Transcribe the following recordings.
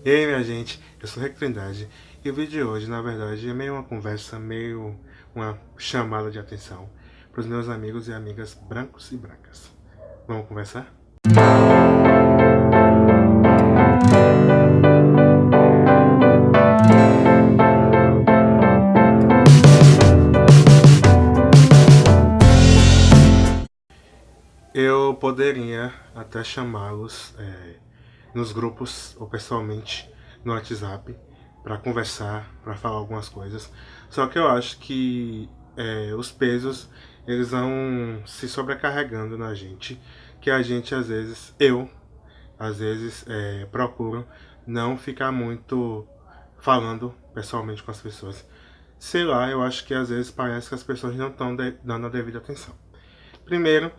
E aí, minha gente, eu sou o Rick Trindade e o vídeo de hoje, na verdade, é meio uma conversa, meio uma chamada de atenção para os meus amigos e amigas brancos e brancas. Vamos conversar? Eu poderia até chamá-los nos grupos ou pessoalmente no WhatsApp para conversar, para falar algumas coisas. Só que eu acho que os pesos eles vão se sobrecarregando na gente, que a gente às vezes procuro não ficar muito falando pessoalmente com as pessoas. Sei lá, eu acho que às vezes parece que as pessoas não estão dando a devida atenção. Primeiro,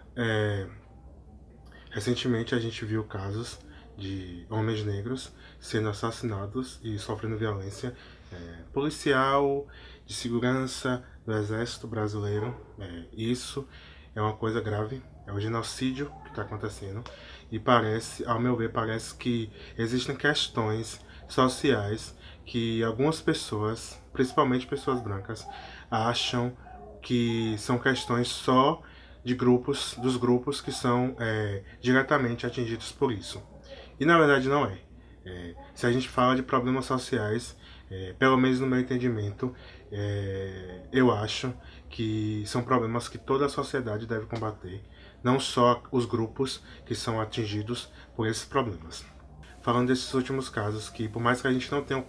recentemente a gente viu casos de homens negros sendo assassinados e sofrendo violência policial, de segurança, do exército brasileiro. Isso é uma coisa grave, é o genocídio que está acontecendo e parece, ao meu ver, parece que existem questões sociais que algumas pessoas, principalmente pessoas brancas, acham que são questões só de grupos, dos grupos que são diretamente atingidos por isso. E na verdade não é. Se a gente fala de problemas sociais, pelo menos no meu entendimento, eu acho que são problemas que toda a sociedade deve combater, não só os grupos que são atingidos por esses problemas. Falando desses últimos casos, que por mais que a gente não tenha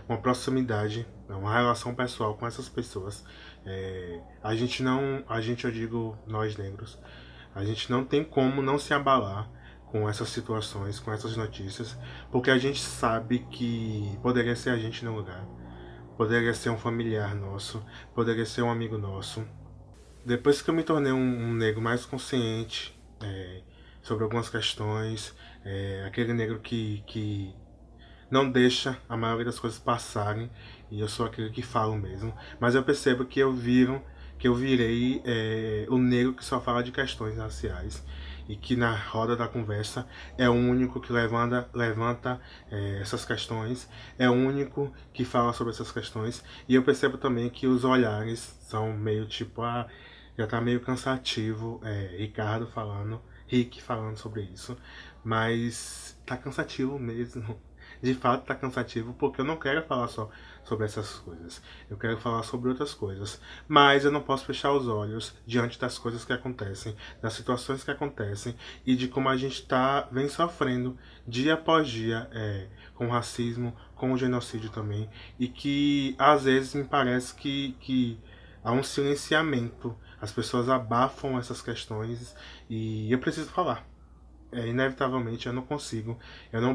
uma proximidade, uma relação pessoal com essas pessoas, a gente não, a gente, eu digo nós negros, a gente não tem como não se abalar com essas situações, com essas notícias, porque a gente sabe que poderia ser a gente no lugar, poderia ser um familiar nosso, poderia ser um amigo nosso. Depois que eu me tornei um negro mais consciente sobre algumas questões, aquele negro que não deixa a maioria das coisas passarem, e eu sou aquele que falo mesmo, mas eu percebo que eu virei o negro que só fala de questões raciais e que na roda da conversa é o único que levanta essas questões, é o único que fala sobre essas questões, e eu percebo também que os olhares são meio tipo, já tá meio cansativo, Rick falando sobre isso, mas tá cansativo mesmo. De fato tá cansativo porque eu não quero falar só sobre essas coisas. Eu quero falar sobre outras coisas. Mas eu não posso fechar os olhos diante das coisas que acontecem, das situações que acontecem e de como a gente vem sofrendo dia após dia com o racismo, com o genocídio também. E que às vezes me parece que há um silenciamento. As pessoas abafam essas questões e eu preciso falar. Inevitavelmente eu não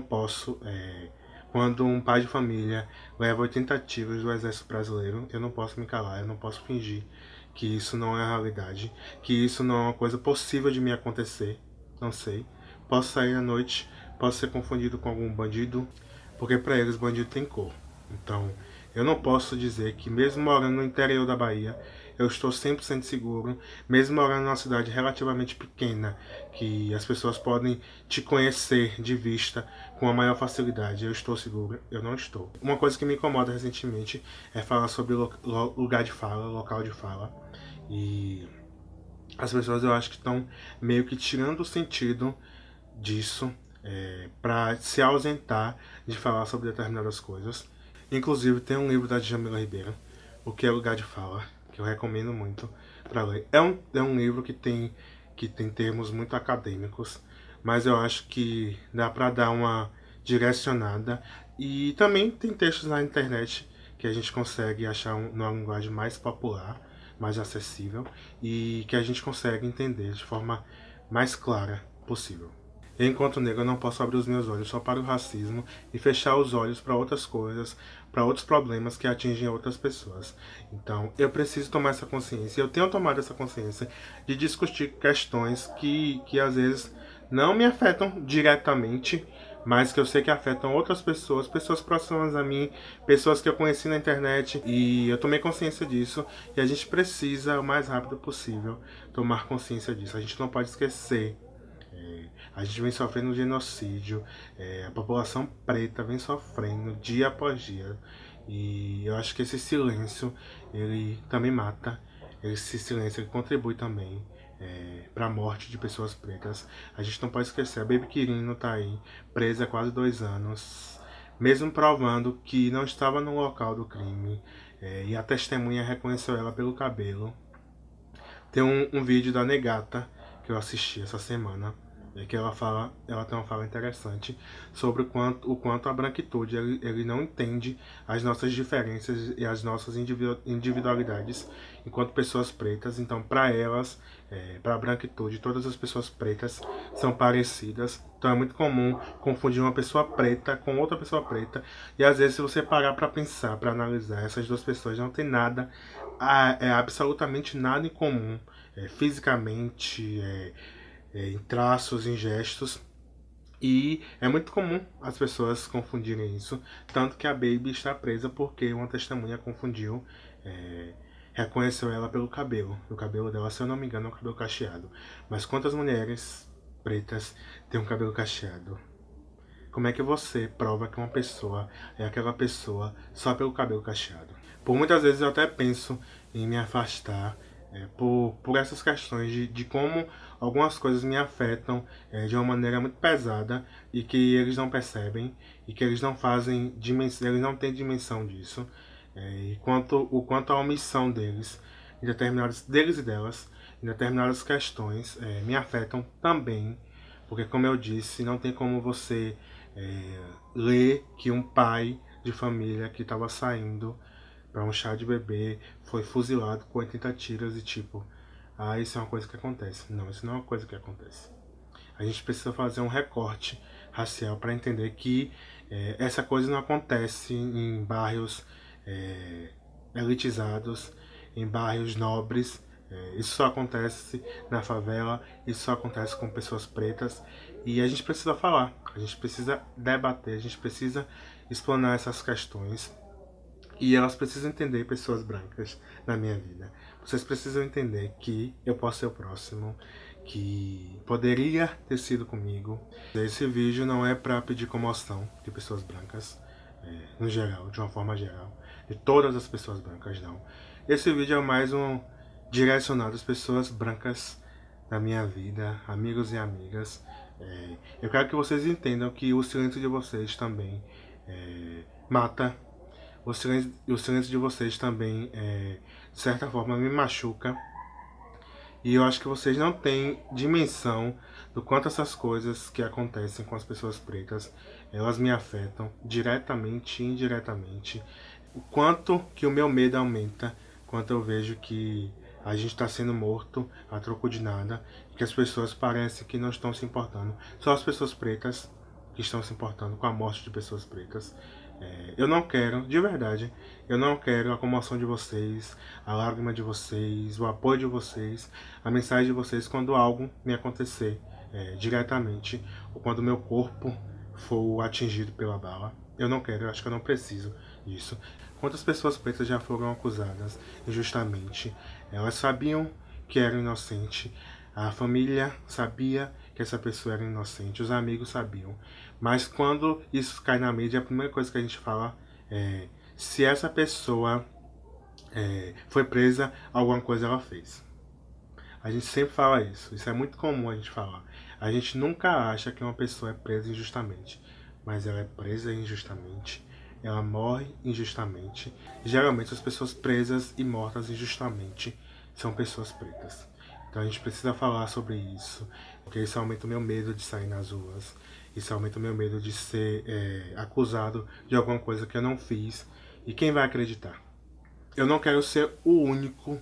posso. Quando um pai de família leva 80 tiros do exército brasileiro, eu não posso me calar, eu não posso fingir que isso não é a realidade, que isso não é uma coisa possível de me acontecer. Não sei. Posso sair à noite, posso ser confundido com algum bandido, porque para eles bandido tem cor. Então, eu não posso dizer que mesmo morando no interior da Bahia, eu estou 100% seguro, mesmo morando numa cidade relativamente pequena, que as pessoas podem te conhecer de vista com a maior facilidade. Eu estou seguro? Eu não estou. Uma coisa que me incomoda recentemente é falar sobre lugar de fala, local de fala. E as pessoas eu acho que estão meio que tirando o sentido disso para se ausentar de falar sobre determinadas coisas. Inclusive tem um livro da Djamila Ribeiro, O que é Lugar de Fala, que eu recomendo muito para ler. É um livro que tem termos muito acadêmicos, mas eu acho que dá para dar uma direcionada. E também tem textos na internet que a gente consegue achar numa linguagem mais popular, mais acessível e que a gente consegue entender de forma mais clara possível. Enquanto negro, eu não posso abrir os meus olhos só para o racismo e fechar os olhos para outras coisas, para outros problemas que atingem outras pessoas. Então, eu preciso tomar essa consciência. Eu tenho tomado essa consciência de discutir questões que às vezes não me afetam diretamente, mas que eu sei que afetam outras pessoas, pessoas próximas a mim, pessoas que eu conheci na internet, e eu tomei consciência disso, e a gente precisa, o mais rápido possível, tomar consciência disso. A gente não pode esquecer A gente vem sofrendo genocídio, a população preta vem sofrendo dia após dia. E eu acho que esse silêncio, ele também mata. Esse silêncio ele contribui também para a morte de pessoas pretas. A gente não pode esquecer, a Baby Quirino tá aí, presa há quase 2 anos, mesmo provando que não estava no local do crime, e a testemunha reconheceu ela pelo cabelo. Tem um vídeo da Negata que eu assisti essa semana, que ela tem uma fala interessante sobre o quanto a branquitude ele não entende as nossas diferenças e as nossas individualidades enquanto pessoas pretas. Então, para elas, para a branquitude, todas as pessoas pretas são parecidas. Então é muito comum confundir uma pessoa preta com outra pessoa preta. E às vezes, se você parar para pensar, para analisar, essas duas pessoas não têm nada, absolutamente nada em comum, fisicamente, em traços, em gestos. E é muito comum as pessoas confundirem isso. Tanto que a Baby está presa porque uma testemunha confundiu, reconheceu ela pelo cabelo. O cabelo dela, se eu não me engano, é um cabelo cacheado. Mas quantas mulheres pretas têm um cabelo cacheado? Como é que você prova que uma pessoa é aquela pessoa só pelo cabelo cacheado? Por muitas vezes eu até penso em me afastar por essas questões de como algumas coisas me afetam de uma maneira muito pesada e que eles não percebem e que eles não fazem dimensão, eles não têm dimensão disso, e o quanto a omissão deles deles e delas em determinadas questões me afetam também, porque como eu disse, não tem como você ler que um pai de família que estava saindo para um chá de bebê foi fuzilado com 80 tiros e tipo, isso é uma coisa que acontece. Não, isso não é uma coisa que acontece. A gente precisa fazer um recorte racial para entender que essa coisa não acontece em bairros elitizados, em bairros nobres. Isso só acontece na favela, isso só acontece com pessoas pretas. E a gente precisa falar, a gente precisa debater, a gente precisa explanar essas questões. E elas precisam entender, pessoas brancas na minha vida. Vocês precisam entender que eu posso ser o próximo, que poderia ter sido comigo. Esse vídeo não é para pedir comoção de pessoas brancas, no geral, de uma forma geral, de todas as pessoas brancas, não. Esse vídeo é mais direcionado às pessoas brancas da minha vida, amigos e amigas. Eu quero que vocês entendam que o silêncio de vocês também mata. O silêncio de vocês também, de certa forma, me machuca. E eu acho que vocês não têm dimensão do quanto essas coisas que acontecem com as pessoas pretas, elas me afetam diretamente e indiretamente. O quanto que o meu medo aumenta quando eu vejo que a gente está sendo morto a troco de nada, e que as pessoas parecem que não estão se importando. Só as pessoas pretas que estão se importando com a morte de pessoas pretas. Eu não quero, de verdade, eu não quero a comoção de vocês, a lágrima de vocês, o apoio de vocês, a mensagem de vocês quando algo me acontecer diretamente, ou quando meu corpo for atingido pela bala. Eu não quero, eu acho que eu não preciso disso. Quantas pessoas pretas já foram acusadas injustamente? Elas sabiam que era inocente, a família sabia que essa pessoa era inocente, os amigos sabiam. Mas quando isso cai na mídia, a primeira coisa que a gente fala é se essa pessoa foi presa, alguma coisa ela fez. A gente sempre fala isso, isso é muito comum a gente falar. A gente nunca acha que uma pessoa é presa injustamente, mas ela é presa injustamente, ela morre injustamente. Geralmente as pessoas presas e mortas injustamente são pessoas pretas. Então a gente precisa falar sobre isso, porque isso aumenta o meu medo de sair nas ruas, isso aumenta o meu medo de ser acusado de alguma coisa que eu não fiz. E quem vai acreditar? Eu não quero ser o único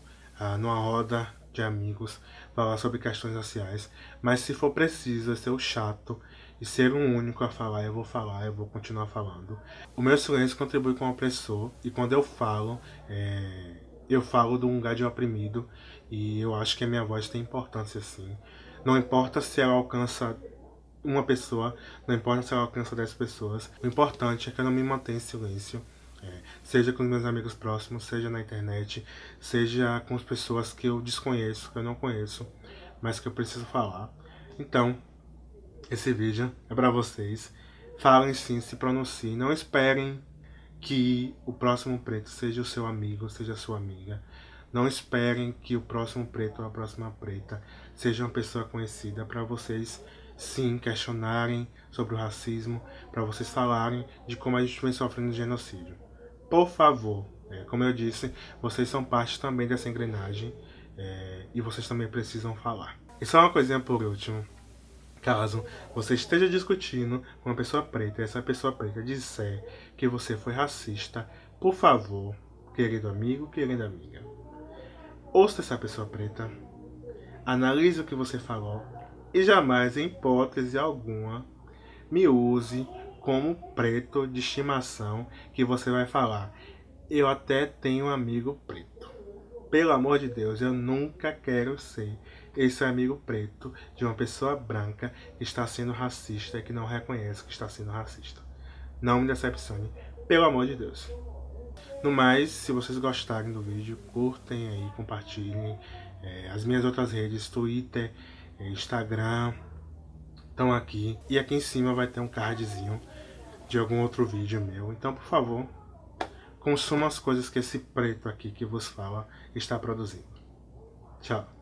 numa roda de amigos falar sobre questões raciais, mas se for preciso ser o chato e ser o único a falar, eu vou continuar falando. O meu silêncio contribui com o opressor, e quando eu falo de um lugar de oprimido, e eu acho que a minha voz tem importância sim. Não importa se ela alcança uma pessoa, não importa se ela alcança 10 pessoas, o importante é que eu não me mantenha em silêncio. Seja com os meus amigos próximos, seja na internet, seja com as pessoas que eu desconheço, que eu não conheço, mas que eu preciso falar. Então, Esse vídeo é para vocês. Falem sim, se pronunciem. Não esperem que o próximo preto seja o seu amigo, seja a sua amiga. Não esperem que o próximo preto ou a próxima preta seja uma pessoa conhecida, para vocês sim questionarem sobre o racismo, para vocês falarem de como a gente vem sofrendo genocídio. Por favor, como eu disse, vocês são parte também dessa engrenagem e vocês também precisam falar. E só uma coisinha por último. Caso você esteja discutindo com uma pessoa preta e essa pessoa preta disser que você foi racista, por favor, querido amigo, querida amiga, ouça essa pessoa preta, analise o que você falou e jamais, em hipótese alguma, me use como preto de estimação que você vai falar. Eu até tenho um amigo preto. Pelo amor de Deus, eu nunca quero ser esse amigo preto de uma pessoa branca que está sendo racista e que não reconhece que está sendo racista. Não me decepcione, pelo amor de Deus. No mais, se vocês gostarem do vídeo, curtem aí, compartilhem. As minhas outras redes, Twitter, Instagram, estão aqui. E aqui em cima vai ter um cardzinho de algum outro vídeo meu. Então, por favor, consuma as coisas que esse preto aqui que vos fala está produzindo. Tchau.